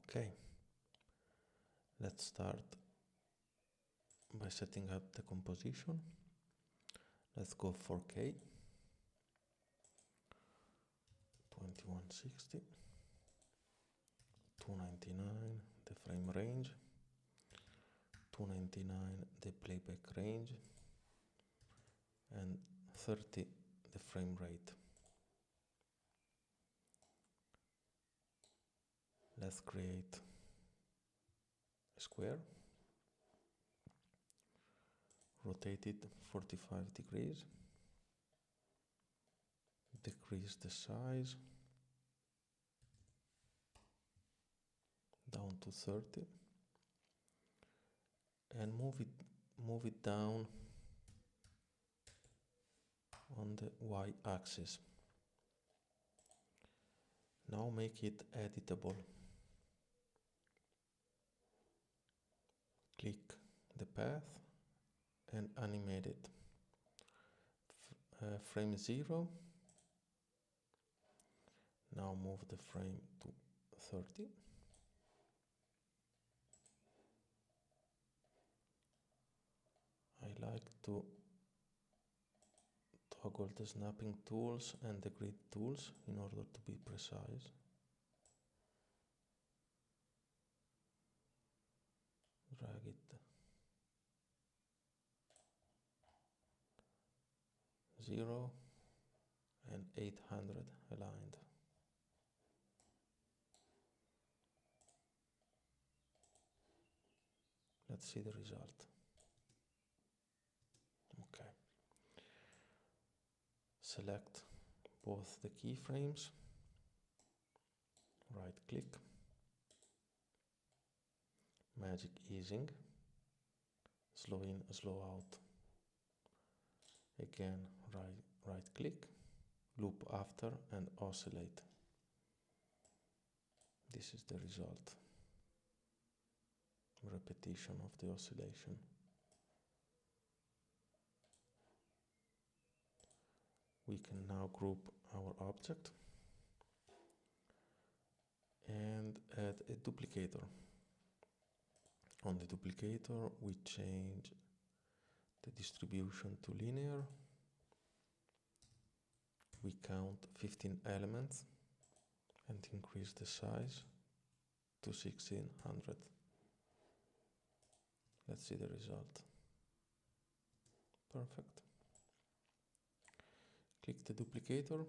Okay, let's start by setting up the composition. Let's go 4K, 2160, 299 the frame range, 299 the playback range, and 30 the frame rate. Let's create a square, rotate it 45 degrees, decrease the size down to 30, and move it down on the y-axis. Now make it editable. Click the path and animate it. Frame 0. Now move the frame to 30. I like to toggle the snapping tools and the grid tools in order to be precise. Drag it 0 and 800 aligned. Let's see the result. Okay. Select both the keyframes, right click, magic easing, slow in, slow out. Again, right click, loop after and oscillate. This is the result. Repetition of the oscillation. We can now group our object and add a duplicator. On the duplicator, we change the distribution to linear. We count 15 elements and increase the size to 1600. Let's see the result. Perfect. Click the duplicator,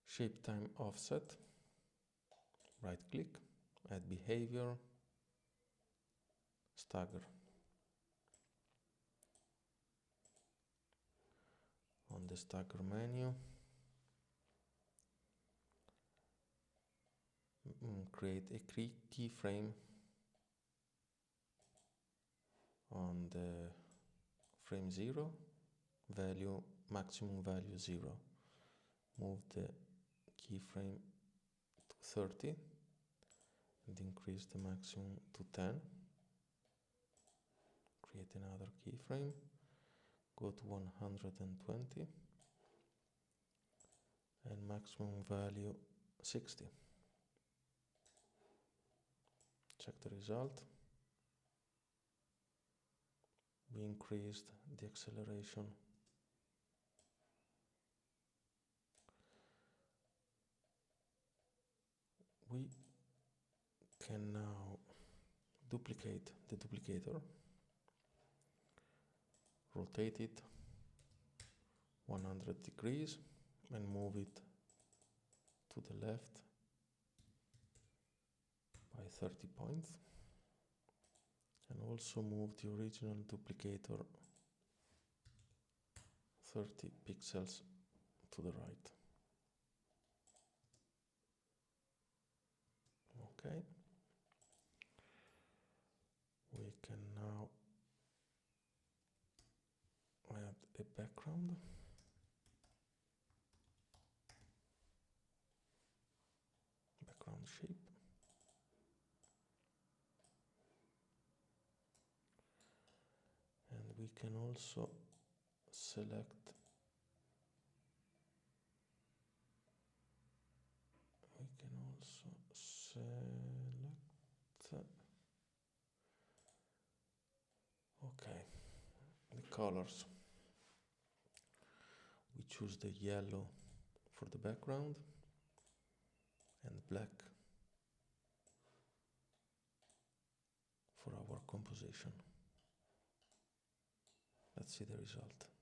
shape time offset, right click, add behavior, stagger. On the stagger menu, create a keyframe on the frame 0, value maximum value 0. Move the keyframe to 30 and increase the maximum to 10. Create another keyframe, go to 120 and maximum value 60. Check the result. We increased the acceleration. We can now duplicate the duplicator, rotate it 100 degrees and move it to the left by 30 points, and also move the original duplicator 30 pixels to the right. Okay. We can now add a background. Background shape. And we can also select set colors. We choose the yellow for the background and black for our composition. Let's see the result.